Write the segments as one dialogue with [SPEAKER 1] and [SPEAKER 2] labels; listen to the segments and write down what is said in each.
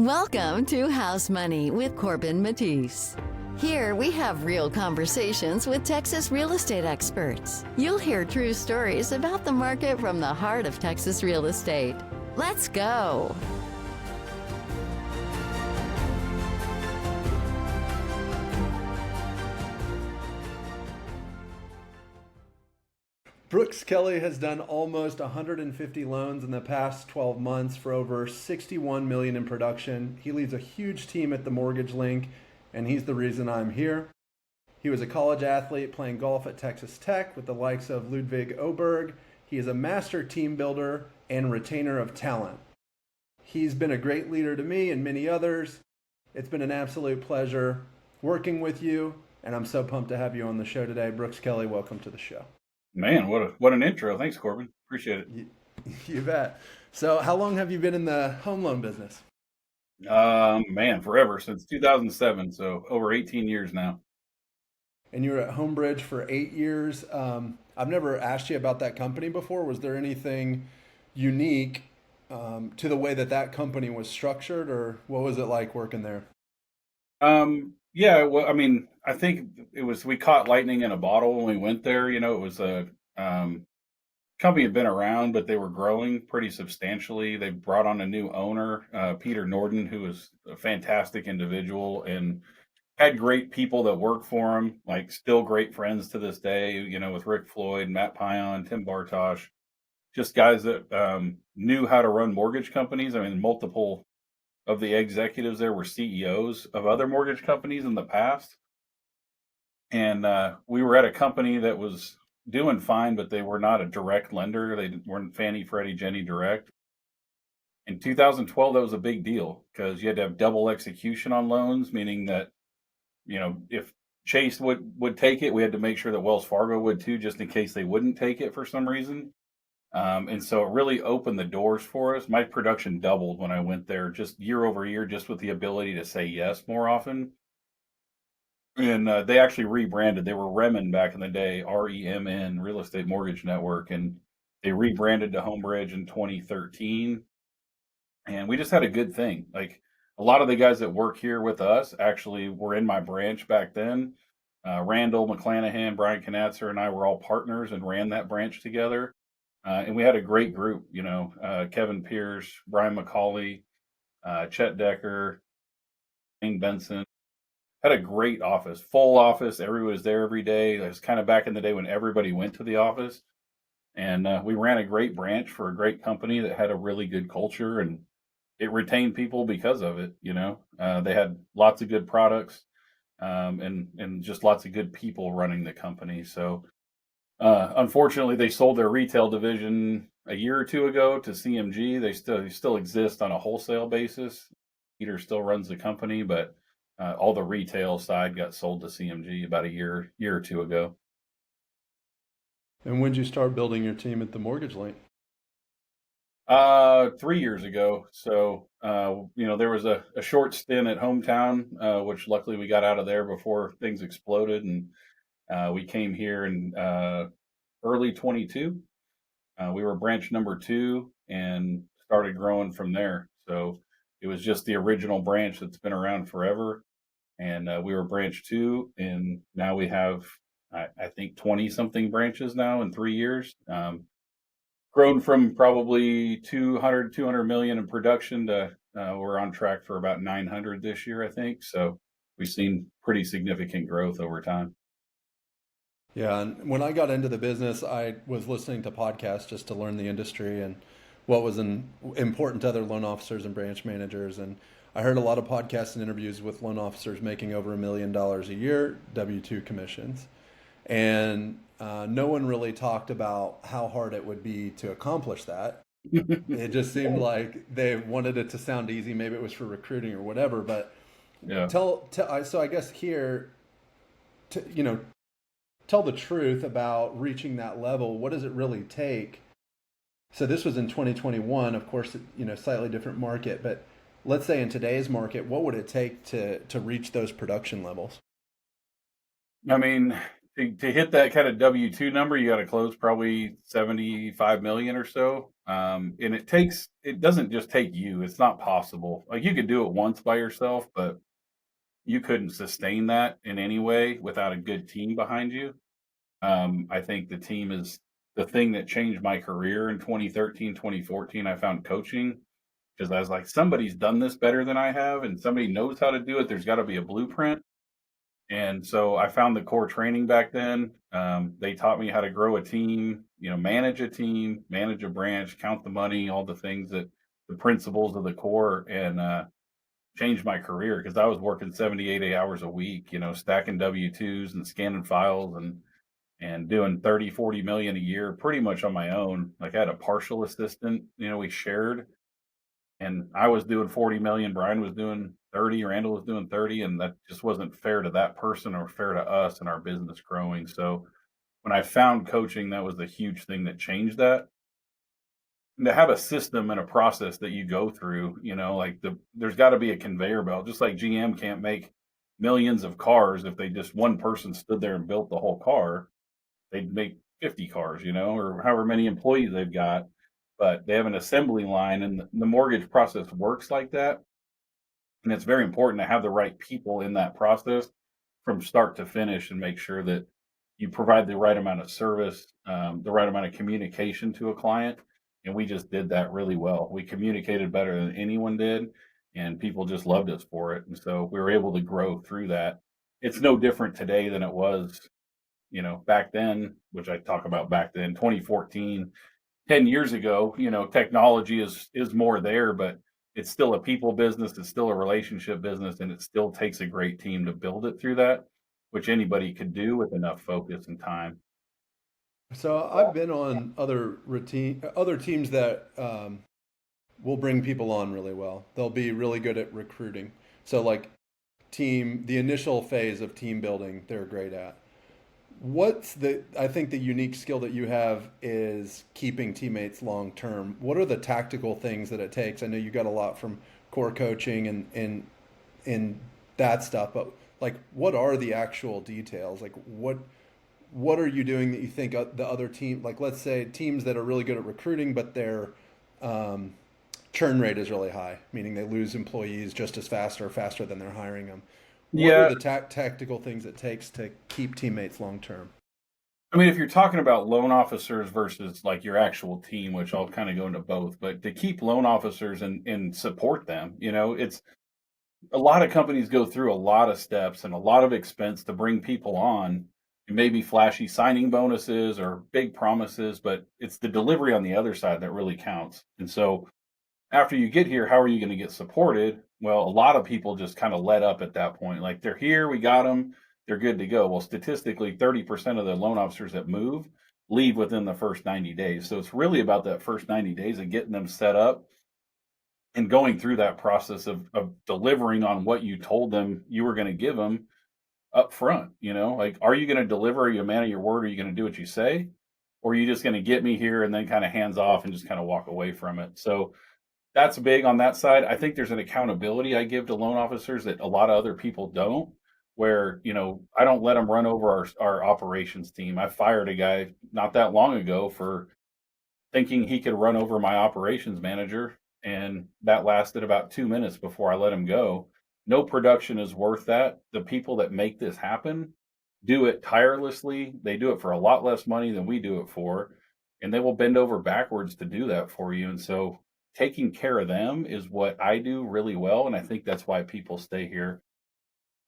[SPEAKER 1] Welcome to House Money with Corbin Matisse. Here we have real conversations with Texas real estate experts. You'll hear true stories about the market from the heart of Texas real estate. Let's go.
[SPEAKER 2] Brooks Kelly has done almost 150 loans in the past 12 months for over 61 million in production. He leads a huge team at the Mortgage Link, and he's the reason I'm here. He was a college athlete playing golf at Texas Tech with the likes of Ludwig Oberg. He is a master team builder and retainer of talent. He's been a great leader to me and many others. It's been an absolute pleasure working with you, and I'm so pumped to have you on the show today. Brooks Kelly, welcome to the show.
[SPEAKER 3] Man, what an intro. Thanks, Corbin. Appreciate it.
[SPEAKER 2] You bet. So how long have you been in the home loan business?
[SPEAKER 3] Man, forever, since 2007, so over 18 years now.
[SPEAKER 2] And you were at Homebridge for 8 years. I've never asked you about that company before. Was there anything unique to the way that company was structured, or what was it like working there?
[SPEAKER 3] Yeah, well, I mean, I think we caught lightning in a bottle when we went there. You know, it was a company had been around, but they were growing pretty substantially. They brought on a new owner, Peter Norden, who was a fantastic individual and had great people that work for him, like still great friends to this day, you know, with Rick Floyd, Matt Pion, Tim Bartosh, just guys that knew how to run mortgage companies. I mean, multiple of the executives there were CEOs of other mortgage companies in the past. And we were at a company that was doing fine, but they were not a direct lender. They weren't Fannie, Freddie, Jenny direct. In 2012, that was a big deal because you had to have double execution on loans, meaning that, you know, if Chase would take it, we had to make sure that Wells Fargo would too, just in case they wouldn't take it for some reason. And so it really opened the doors for us. My production doubled when I went there, just year over year, just with the ability to say yes more often. And they actually rebranded. They were Remen back in the day, REMN, Real Estate Mortgage Network, and they rebranded to Homebridge in 2013. And we just had a good thing. Like a lot of the guys that work here with us actually were in my branch back then. Randall McClanahan, Brian Knatzer, and I were all partners and ran that branch together. And we had a great group, you know, Kevin Pierce, Brian McCauley, Chet Decker, Wayne Benson. Had a great office, full office. Everybody was there every day. It was kind of back in the day when everybody went to the office. And we ran a great branch for a great company that had a really good culture, and it retained people because of it. You know, they had lots of good products and just lots of good people running the company. So unfortunately, they sold their retail division a year or two ago to CMG. They still exist on a wholesale basis. Peter still runs the company, but all the retail side got sold to CMG about a year or two ago.
[SPEAKER 2] And when did you start building your team at the Mortgage Link?
[SPEAKER 3] 3 years ago. So, you know, there was a short stint at Hometown, which luckily we got out of there before things exploded. And we came here in early 22. We were branch number 2 and started growing from there. So it was just the original branch that's been around forever. And we were branch 2, and now we have, I think, 20 something branches now in 3 years. Grown from probably 200 million in production to we're on track for about 900 this year, I think. So we've seen pretty significant growth over time.
[SPEAKER 2] Yeah, and when I got into the business, I was listening to podcasts just to learn the industry and what was important to other loan officers and branch managers. And I heard a lot of podcasts and interviews with loan officers making over $1 million a year, W-2 commissions. And no one really talked about how hard it would be to accomplish that. It just seemed like they wanted it to sound easy. Maybe it was for recruiting or whatever. But
[SPEAKER 3] Yeah.
[SPEAKER 2] so I guess here, tell the truth about reaching that level. What does it really take? So this was in 2021, of course, slightly different market, but let's say in today's market, what would it take to reach those production levels?
[SPEAKER 3] I mean, to hit that kind of W-2 number, you got to close probably 75 million or so. And it doesn't just take you. It's not possible. Like you could do it once by yourself, but you couldn't sustain that in any way without a good team behind you. I think the team is the thing that changed my career in 2013, 2014. I found coaching because I was like, somebody's done this better than I have, and somebody knows how to do it. There's got to be a blueprint. And so I found the core training back then. They taught me how to grow a team, manage a team, manage a branch, count the money, all the things that the principles of the core, and changed my career because I was working 78 hours a week, stacking W-2s and scanning files and doing 30, 40 million a year pretty much on my own. Like I had a partial assistant, we shared, and I was doing 40 million, Brian was doing 30, Randall was doing 30, and that just wasn't fair to that person or fair to us and our business growing. So when I found coaching, that was the huge thing that changed that. And to have a system and a process that you go through, there's got to be a conveyor belt, just like GM can't make millions of cars if they just one person stood there and built the whole car. They'd make 50 cars, or however many employees they've got, but they have an assembly line, and the mortgage process works like that. And it's very important to have the right people in that process from start to finish and make sure that you provide the right amount of service, the right amount of communication to a client. And we just did that really well. We communicated better than anyone did, and people just loved us for it. And so we were able to grow through that. It's no different today than it was, back then, which I talk about back then, 2014, 10 years ago. Technology is more there, but it's still a people business, it's still a relationship business, and it still takes a great team to build it through that, which anybody could do with enough focus and time.
[SPEAKER 2] So I've been on other teams that will bring people on really well. They'll be really good at recruiting. So like the initial phase of team building, they're great at. I think the unique skill that you have is keeping teammates long term. What are the tactical things that it takes? I know you got a lot from core coaching and that stuff, but like what are the actual details? Like what are you doing that you think the other team, like let's say teams that are really good at recruiting, but their um, churn rate is really high, meaning they lose employees just as fast or faster than they're hiring them. What are
[SPEAKER 3] Yeah,
[SPEAKER 2] the tactical things it takes to keep teammates long term?
[SPEAKER 3] I mean, if you're talking about loan officers versus like your actual team, which I'll kind of go into both, but to keep loan officers and support them, it's a lot of companies go through a lot of steps and a lot of expense to bring people on. It may be flashy signing bonuses or big promises, but it's the delivery on the other side that really counts. And so after you get here, how are you going to get supported? Well, a lot of people just kind of let up at that point. Like they're here, we got them, they're good to go. Well, statistically, 30% of the loan officers that move leave within the first 90 days. So it's really about that first 90 days of getting them set up and going through that process of delivering on what you told them you were going to give them up front. Like, are you going to deliver? Are you a man of your word? Are you going to do what you say? Or are you just going to get me here and then kind of hands off and just kind of walk away from it? So that's big on that side. I think there's an accountability I give to loan officers that a lot of other people don't, where, I don't let them run over our operations team. I fired a guy not that long ago for thinking he could run over my operations manager. And that lasted about 2 minutes before I let him go. No production is worth that. The people that make this happen do it tirelessly. They do it for a lot less money than we do it for. And they will bend over backwards to do that for you. And so taking care of them is what I do really well. And I think that's why people stay here.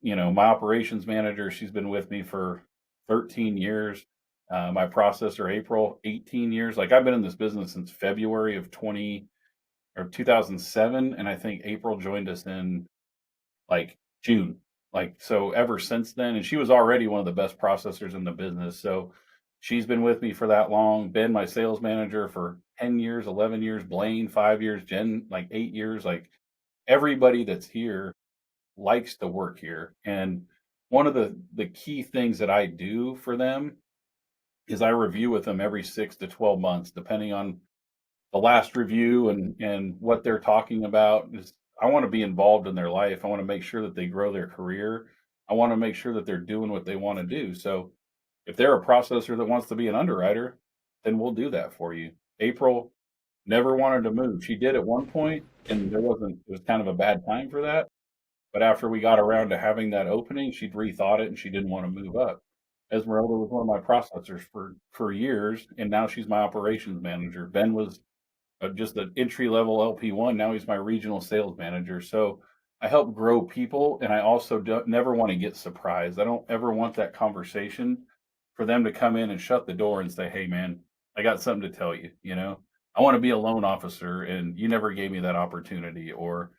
[SPEAKER 3] My operations manager, she's been with me for 13 years. My processor, April, 18 years. Like I've been in this business since February of 2007. And I think April joined us in like June. Like, so ever since then, and she was already one of the best processors in the business. So she's been with me for that long. Ben, my sales manager, for 10 years, 11 years, Blaine, 5 years, Jen, like 8 years. Like everybody that's here likes to work here. And one of the key things that I do for them is I review with them every 6 to 12 months, depending on the last review and what they're talking about. I want to be involved in their life. I want to make sure that they grow their career. I want to make sure that they're doing what they want to do. So If they're a processor that wants to be an underwriter, then we'll do that for you. April never wanted to move. She did at one point, and it was kind of a bad time for that. But after we got around to having that opening, she'd rethought it and she didn't want to move up. Esmeralda was one of my processors for years, and now she's my operations manager. Ben was just an entry level LP1. Now he's my regional sales manager. So I help grow people, and I also never want to get surprised. I don't ever want that conversation for them to come in and shut the door and say, "Hey, man, I got something to tell you." I want to be a loan officer, and you never gave me that opportunity, or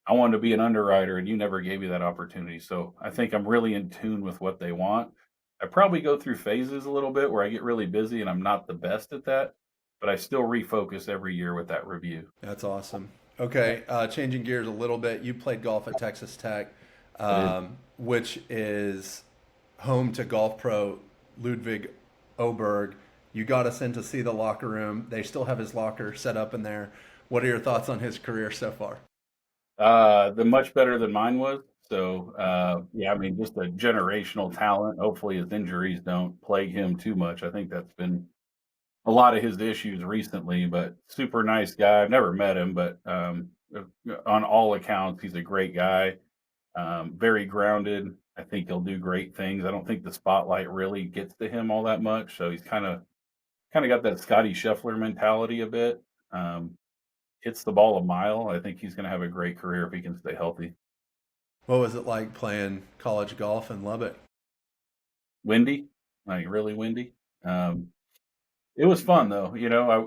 [SPEAKER 3] I wanted to be an underwriter, and you never gave me that opportunity. So I think I'm really in tune with what they want. I probably go through phases a little bit where I get really busy, and I'm not the best at that, but I still refocus every year with that review.
[SPEAKER 2] That's awesome. Okay, changing gears a little bit. You played golf at Texas Tech,
[SPEAKER 3] I did.
[SPEAKER 2] which is home to golf pro Ludwig Oberg. You got us in to see the locker room. They still have his locker set up in there. What are your thoughts on his career so far?
[SPEAKER 3] The much better than mine was. So, yeah, I mean, just a generational talent. Hopefully, his injuries don't plague him too much. I think that's been a lot of his issues recently, but super nice guy. I've never met him, but on all accounts, he's a great guy. Very grounded. I think he'll do great things. I don't think the spotlight really gets to him all that much. So he's kind of got that Scotty Scheffler mentality a bit. Um, Hits the ball a mile. I think he's going to have a great career if he can stay healthy.
[SPEAKER 2] What was it like playing college golf in Lubbock?
[SPEAKER 3] Windy, like really windy. Um, it was fun though.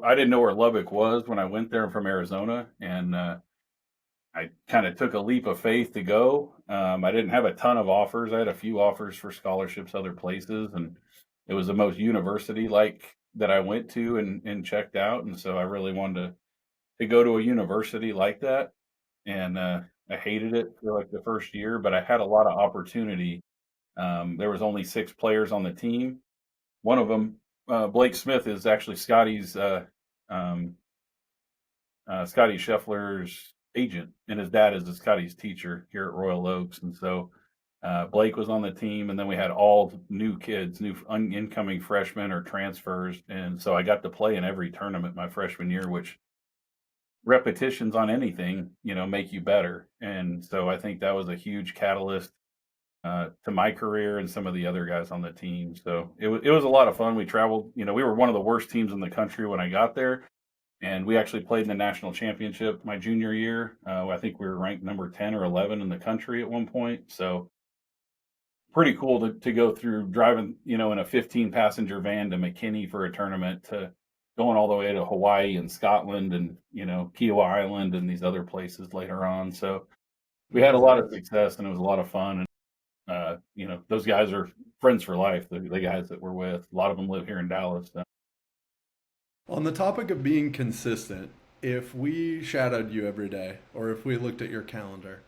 [SPEAKER 3] I didn't know where Lubbock was when I went there from Arizona, and I kind of took a leap of faith to go. I didn't have a ton of offers. I had a few offers for scholarships other places, and it was the most university like that I went to and checked out. And so I really wanted to go to a university like that. And I hated it for like the first year, but I had a lot of opportunity. There was only 6 players on the team. One of them, Blake Smith, is actually um, Scotty Scheffler's agent, and his dad is Scotty's teacher here at Royal Oaks. And so Blake was on the team, and then we had all new kids, new incoming freshmen or transfers. And so I got to play in every tournament my freshman year, which repetitions on anything, make you better. And so I think that was a huge catalyst to my career and some of the other guys on the team. So it was a lot of fun. We traveled. We were one of the worst teams in the country when I got there, and we actually played in the national championship my junior year. I think we were ranked number 10 or 11 in the country at one point. So pretty cool to go through driving, in a 15 passenger van to McKinney for a tournament, to going all the way to Hawaii and Scotland and, Kiowa Island and these other places later on. So we had a lot of success, and it was a lot of fun. And, those guys are friends for life. The guys that we're with, a lot of them live here in Dallas. So.
[SPEAKER 2] On the topic of being consistent, if we shadowed you every day, or if we looked at your calendar,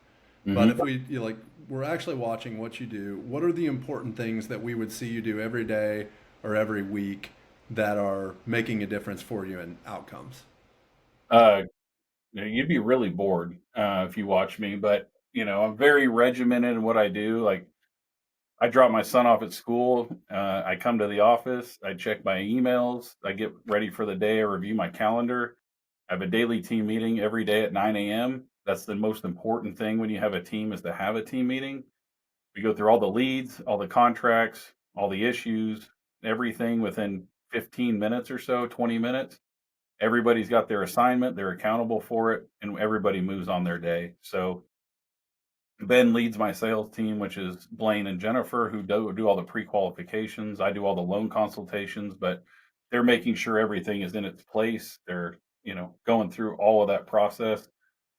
[SPEAKER 2] but if
[SPEAKER 3] Mhm.
[SPEAKER 2] we're actually watching what you do, what are the important things that we would see you do every day or every week that are making a difference for you in outcomes?
[SPEAKER 3] Uh, You'd be really bored if you watch me, but I'm very regimented in what I do. Like, I drop my son off at school. I come to the office. I check my emails. I get ready for the day. I review my calendar. I have a daily team meeting every day at 9 a.m. That's the most important thing when you have a team, is to have a team meeting. We go through all the leads, all the contracts, all the issues, everything within 15 minutes or so, 20 minutes. Everybody's got their assignment. They're accountable for it, and everybody moves on their day. So Ben leads my sales team, which is Blaine and Jennifer, who do all the pre-qualifications. I do all the loan consultations, but they're making sure everything is in its place. They're, going through all of that process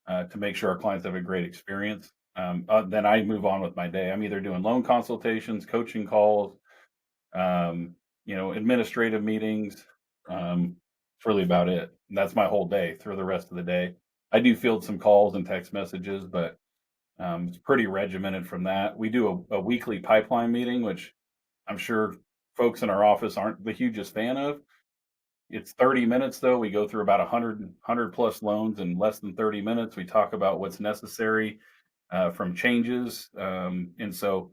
[SPEAKER 3] to make sure our clients have a great experience. Then I move on with my day. I'm either doing loan consultations, coaching calls, administrative meetings. It's really about it. And that's my whole day through the rest of the day. I do field some calls and text messages, but it's pretty regimented from that. We do a weekly pipeline meeting, which I'm sure folks in our office aren't the hugest fan of. It's 30 minutes though. We go through about 100 plus loans in less than 30 minutes. We talk about what's necessary from changes. And so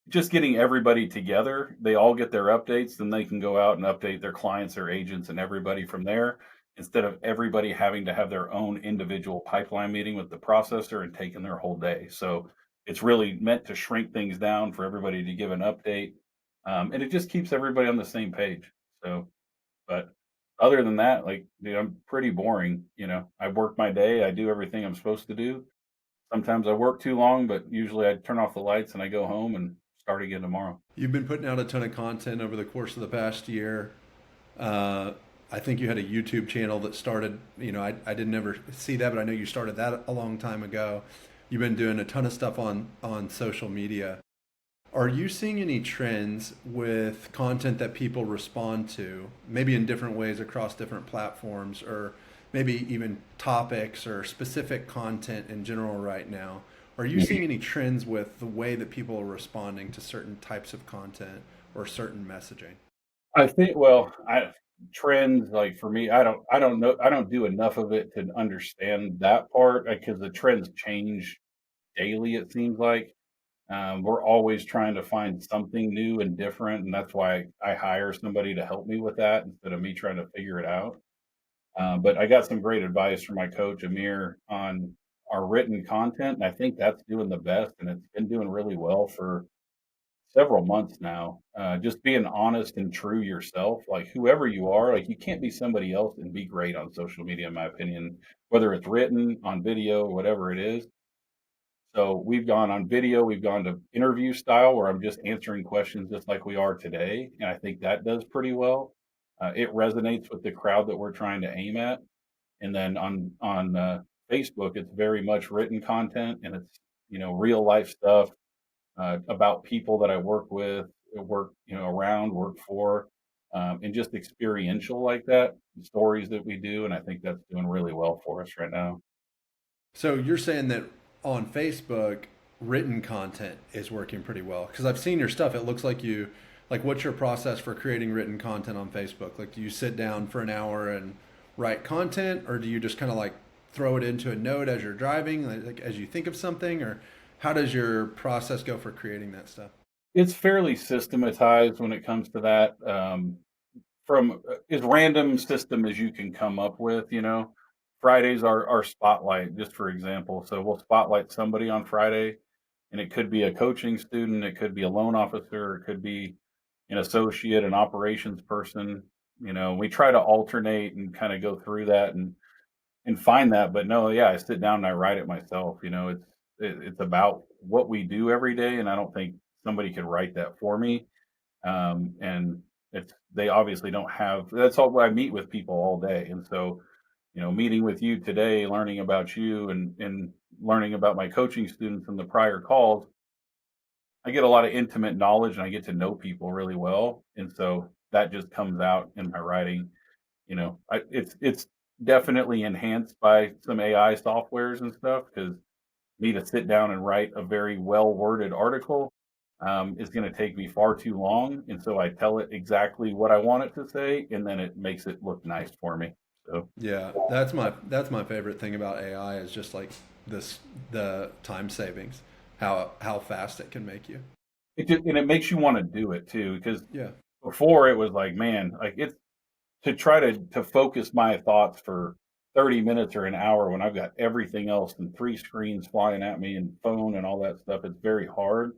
[SPEAKER 3] just getting everybody together. They all get their updates, then they can go out and update their clients, their agents, and everybody from there, instead of everybody having to have their own individual pipeline meeting with the processor and taking their whole day. So it's really meant to shrink things down for everybody to give an update. And it just keeps everybody on the same page. So, but other than that, like, dude, I'm pretty boring. I work my day, I do everything I'm supposed to do. Sometimes I work too long, but usually I turn off the lights and I go home and start again tomorrow.
[SPEAKER 2] You've been putting out a ton of content over the course of the past year. Uh, I think you had a YouTube channel that started, I didn't ever see that, but I know you started that a long time ago. You've been doing a ton of stuff on social media. Are you seeing any trends with content that people respond to, maybe in different ways across different platforms, or maybe even topics or specific content in general right now? Are you seeing any trends with the way that people are responding to certain types of content or certain messaging?
[SPEAKER 3] I think, well, I trends, like, for me, I don't know, I don't do enough of it to understand that part, because the trends change daily, it seems like. We're always trying to find something new and different, and that's why I hire somebody to help me with that instead of me trying to figure it out. But I got some great advice from my coach Amir on our written content, and I think that's doing the best, and it's been doing really well for several months now. Just being honest and true yourself, like whoever you are, like you can't be somebody else and be great on social media, in my opinion, whether it's written, on video, whatever it is. So we've gone on video, we've gone to interview style where I'm just answering questions just like we are today. And I think that does pretty well. It resonates with the crowd that we're trying to aim at. And then on Facebook, it's very much written content, and it's real life stuff, about people that I work with, work around, work for, and just experiential like that, stories that we do, and I think that's doing really well for us right now.
[SPEAKER 2] So you're saying that on Facebook, written content is working pretty well? Because I've seen your stuff. It looks like what's your process for creating written content on Facebook? Like, do you sit down for an hour and write content, or do you just kind of like throw it into a note as you're driving, like as you think of something, or how does your process go for creating that stuff?
[SPEAKER 3] It's fairly systematized when it comes to that. From as random system as you can come up with. Fridays are our spotlight, just for example. So we'll spotlight somebody on Friday, and it could be a coaching student, it could be a loan officer, it could be an associate, an operations person. We try to alternate and kind of go through that and find that. But no, yeah, I sit down and I write it myself. It's about what we do every day, and I don't think somebody could write that for me. And it's they obviously don't have. That's all I meet with people all day, and so meeting with you today, learning about you, and learning about my coaching students from the prior calls, I get a lot of intimate knowledge, and I get to know people really well, and so that just comes out in my writing. It's definitely enhanced by some AI softwares and stuff, because me to sit down and write a very well worded article is going to take me far too long. And so I tell it exactly what I want it to say, and then it makes it look nice for me. So,
[SPEAKER 2] Yeah, that's my favorite thing about AI is just like the time savings, how fast it can make you.
[SPEAKER 3] and it makes you want to do it too, because
[SPEAKER 2] Yeah,
[SPEAKER 3] before it was like, man, like it's to try to focus my thoughts for 30 minutes or an hour when I've got everything else and three screens flying at me and phone and all that stuff. It's very hard.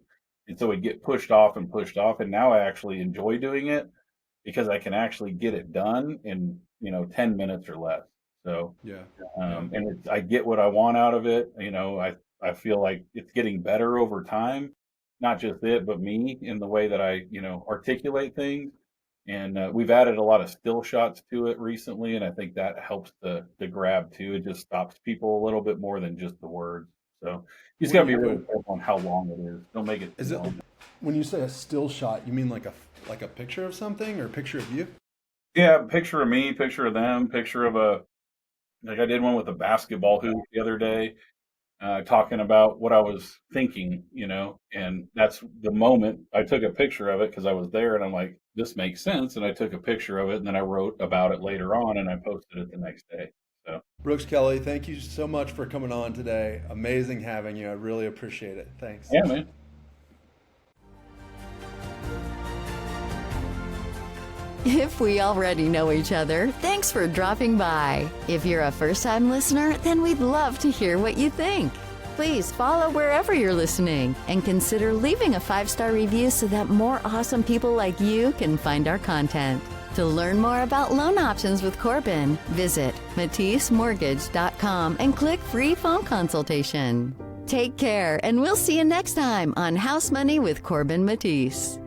[SPEAKER 3] And so it get pushed off and pushed off. And now I actually enjoy doing it because I can actually get it done in, 10 minutes or less. So,
[SPEAKER 2] yeah, yeah.
[SPEAKER 3] and I get what I want out of it. I feel like it's getting better over time, not just it, but me in the way that I, articulate things. And we've added a lot of still shots to it recently, and I think that helps the grab too. It just stops people a little bit more than just the words. So you just
[SPEAKER 2] When
[SPEAKER 3] got to be
[SPEAKER 2] you
[SPEAKER 3] really
[SPEAKER 2] put
[SPEAKER 3] careful on how long it is. Don't make it too
[SPEAKER 2] is it
[SPEAKER 3] long.
[SPEAKER 2] when you say a still shot, you mean like a picture of something or a picture of you?
[SPEAKER 3] Yeah, picture of me, picture of them, picture of a like I did one with a basketball hoop the other day, talking about what I was thinking, and that's the moment I took a picture of it because I was there, and I'm like, this makes sense, and I took a picture of it, and then I wrote about it later on, and I posted it the next day. So
[SPEAKER 2] Brooks Kelly, thank you so much for coming on today. Amazing having you. I really appreciate it. Thanks.
[SPEAKER 3] yeah, man.
[SPEAKER 1] If we already know each other, thanks for dropping by. If you're a first-time listener, then we'd love to hear what you think. Please follow wherever you're listening and consider leaving a 5-star review so that more awesome people like you can find our content. To learn more about loan options with Corbin, visit MatisseMortgage.com and click free phone consultation. Take care, and we'll see you next time on House Money with Corbin Matisse.